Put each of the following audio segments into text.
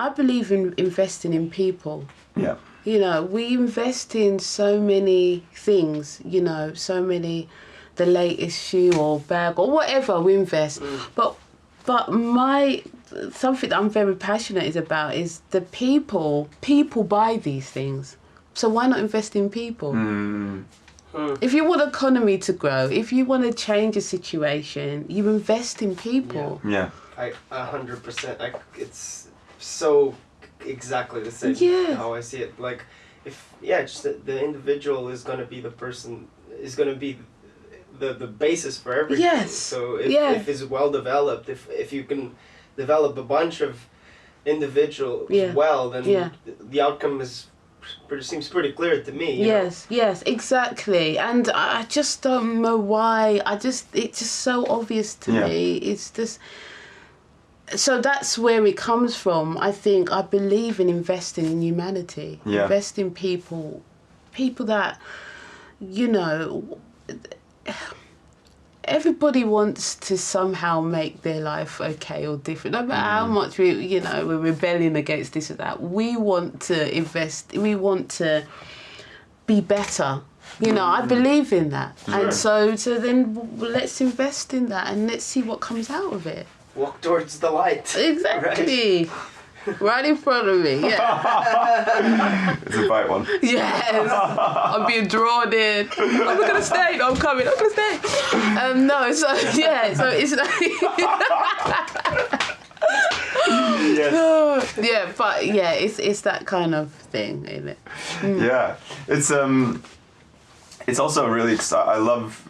I believe in investing in people. Yeah. You know, we invest in so many things, you know, so many, the latest shoe or bag or whatever we invest. But something that I'm very passionate is about is the people. People buy these things. So why not invest in people? If you want economy to grow, if you want to change a situation, you invest in people. Yeah. I 100%. It's so exactly the same. Yeah. How I see it. Like, just the individual is gonna be the person. Is gonna be the basis for everything. Yes. So if it's well developed, if you can develop a bunch of individuals well, then the outcome seems pretty clear to me. Yes, exactly. And I just don't know why. It's just so obvious to me. It's just... So that's where it comes from. I believe in investing in humanity. Yeah. Invest in people that, you know, everybody wants to somehow make their life okay or different. No matter how much we're rebelling against this or that. We want to invest. We want to be better. You know, I believe in that. Sure. And so then let's invest in that and let's see what comes out of it. Walk towards the light. Exactly. Right in front of me, yeah. It's a bright one. Yes. I'm being drawn in. I'm not going to stay. No, I'm coming. I'm going to stay. No, so it's like... Yes. Yeah, but yeah, it's that kind of thing, isn't it? Yeah. It's also really I love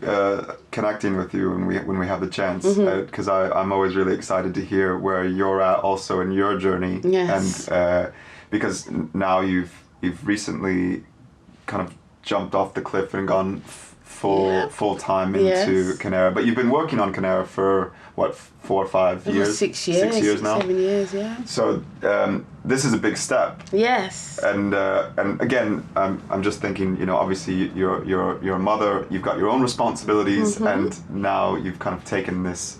connecting with you when we have the chance, because I'm always really excited to hear where you're at also in your journey. Yes. And because now you've recently kind of jumped off the cliff and gone full time into Kineara, but you've been working on Kineara for what, 4 or 5 years? 6 years. 6 years now. 7 years, yeah. So this is a big step. Yes. And again, I'm just thinking, you know, obviously you're a mother, you've got your own responsibilities, and now you've kind of taken this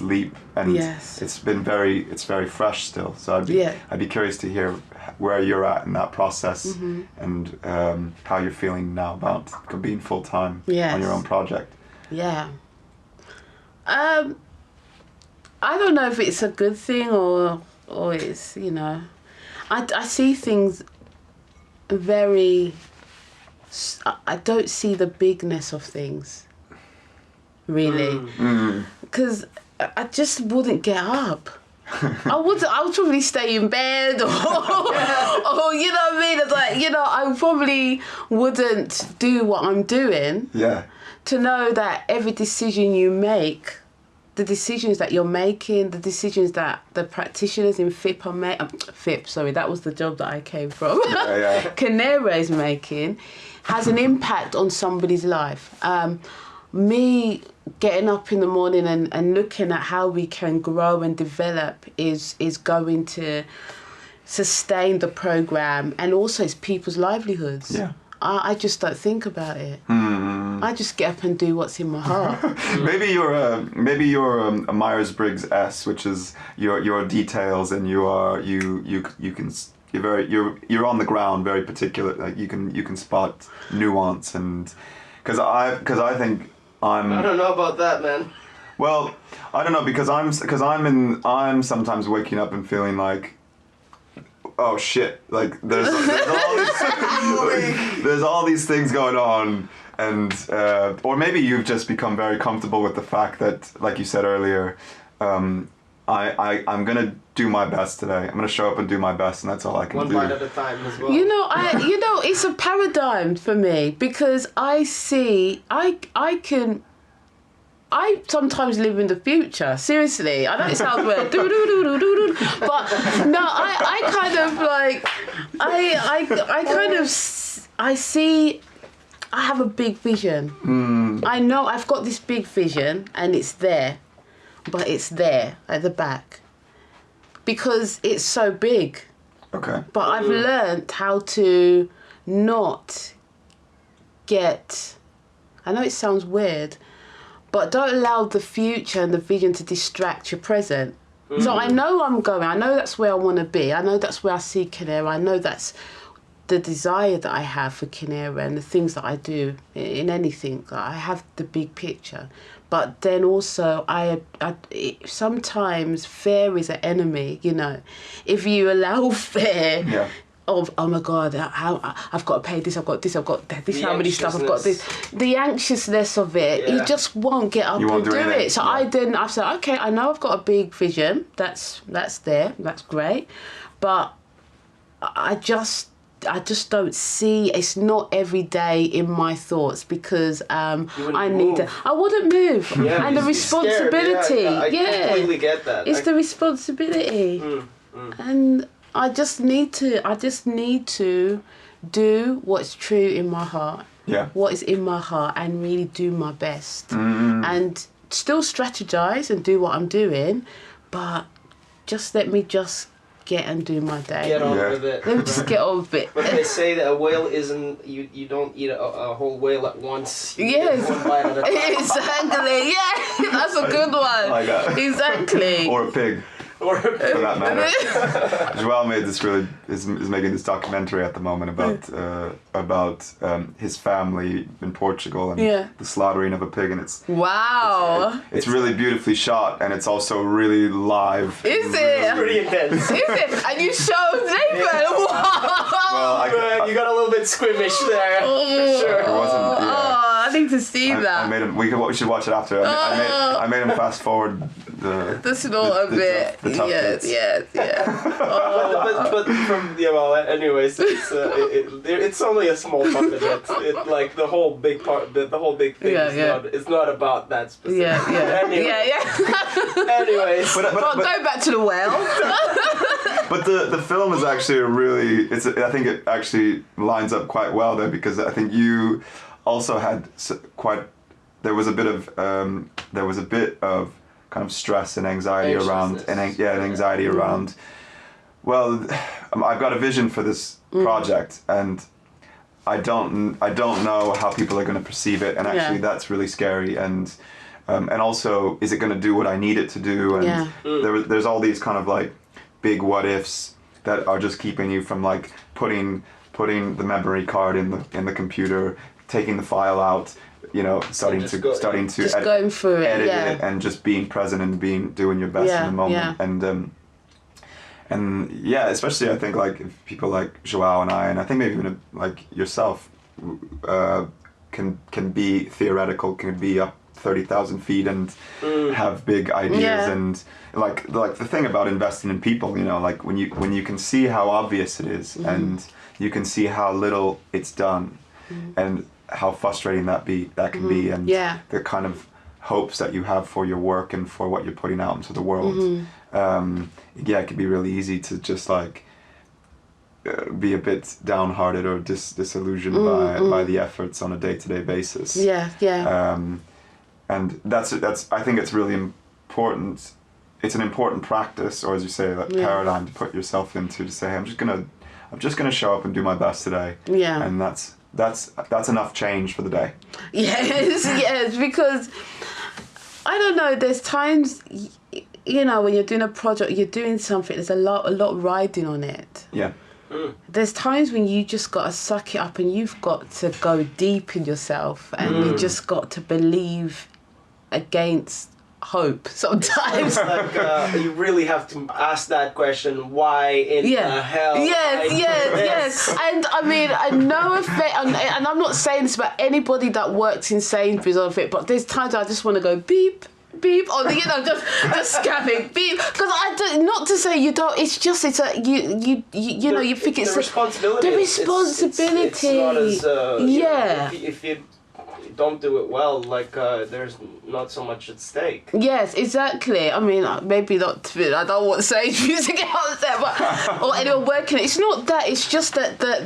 leap, and it's very fresh still. So I'd be curious to hear where you're at in that process, and how you're feeling now about being full time on your own project. Yeah. I don't know if it's a good thing or it's, you know, I see things very, I don't see the bigness of things, really, because I just wouldn't get up. I would probably stay in bed or you know what I mean? It's like, you know, I probably wouldn't do what I'm doing. Yeah. To know that every decision you make, the decisions that you're making, the decisions that the practitioners in FIP are making, that was the job that I came from, Kineara is making, has an impact on somebody's life. Me getting up in the morning and looking at how we can grow and develop is going to sustain the program, and also it's people's livelihoods. Yeah. I just don't think about it. I just get up and do what's in my heart. Maybe you're a Myers-Briggs S, which is your details, and you're on the ground, very particular. Like you can spot nuance, and because I think I don't know about that, man. Well, I don't know, because I'm sometimes waking up and feeling like, oh shit, like there's all these things going on, and or maybe you've just become very comfortable with the fact that, like you said earlier, I'm gonna do my best today. I'm gonna show up and do my best, and that's all I can do. One bite at a time as well. You know, it's a paradigm for me, because I see I sometimes live in the future. Seriously, I know it sounds weird, but no, I kind of like, I see, I have a big vision. I know I've got this big vision, and it's there, but it's there at the back because it's so big. Okay. But I've learned how to not get, I know it sounds weird, but don't allow the future and the vision to distract your present. So I know I'm going. I know that's where I want to be. I know that's where I see Kineara. I know that's the desire that I have for Kineara and the things that I do in anything. I have the big picture. But then also, sometimes fear is an enemy, you know. If you allow fear of, oh my God, I've got to pay this, I've got this, I've got this, how many stuff, I've got this. The anxiousness of it, you just won't get up and do it. So I said, okay, I know I've got a big vision. That's there, that's great. But I just don't see, it's not every day in my thoughts because I wouldn't move. Yeah, and the responsibility. I completely get that. It's the responsibility. And I just need to do what's true in my heart. Yeah. What is in my heart and really do my best. And still strategize and do what I'm doing, but just let me just get and do my day. Get on with it. Let me just get on with it. But they say that a whale isn't, you don't eat a whole whale at once. You Yes. get one bite at a time. Exactly. Yeah, that's a good one. Like that. Exactly. Or a pig. Or For that matter. Joel made this is making this documentary at the moment about his family in Portugal and the slaughtering of a pig, and it's really beautifully shot, and it's also really live. Is it? It's pretty intense. Is it? And you showed Nathan. Well, you got a little bit squeamish there, for sure. It wasn't. I need to see that. I made him. We should watch it after. I made him fast forward the snort a bit. The tough bits. Yes. But from anyways, it's only a small part of it. It like the whole big part, the whole big thing. It's not about that specific. Anyways, but go back to the whale. But the film is actually I think it actually lines up quite well there, because I think you also had there was a bit of kind of stress and anxiety around around, well, I've got a vision for this project and I don't know how people are going to perceive it, and actually that's really scary, and also, is it going to do what I need it to do? And there's all these kind of like big what ifs that are just keeping you from like putting the memory card in the computer, taking the file out, you know, starting to going through edit it, and just being present and doing your best in the moment. And especially I think like if people like Joao and I think maybe even like yourself can be theoretical, can be up 30,000 feet and have big ideas, and like the thing about investing in people, you know, like when you can see how obvious it is, and you can see how little it's done, and how frustrating that can be, and the kind of hopes that you have for your work and for what you're putting out into the world. It can be really easy to just like be a bit downhearted or disillusioned by the efforts on a day-to-day basis. And that's I think it's really important. It's an important practice, or as you say, that paradigm to put yourself into, to say, I'm just gonna show up and do my best today. And that's enough change for the day. Yes, because I don't know, there's times, you know, when you're doing a project, you're doing something, there's a lot riding on it. There's times when you just got to suck it up, and you've got to go deep in yourself, and you just got to believe against hope sometimes. Like you really have to ask that question, why in the hell? Yes. And I mean, no offense, and I'm not saying this about anybody that works in Sainsbury's or anything, but there's times I just want to go beep on the, you know, just scabbing beep, because I don't, not to say you don't, it's just you know, you think it's the responsibility. It's not as if you don't do it well, like there's not so much at stake. Yes, exactly. I mean, maybe not. I don't want Sainsbury's to get upset, but or anyone working. It's not that. It's just that the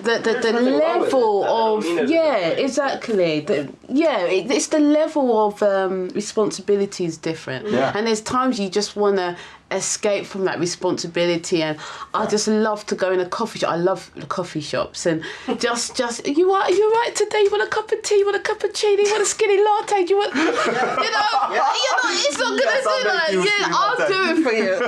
level of exactly. It's the level of responsibility is different. And there's times you just want to escape from that responsibility. And I just love to go in a coffee shop. I love the coffee shops and just you're right today. You want a cup of tea? You want a cappuccino? You want a skinny latte? Do you want, it's not gonna do that. Yeah, I'll do it for you.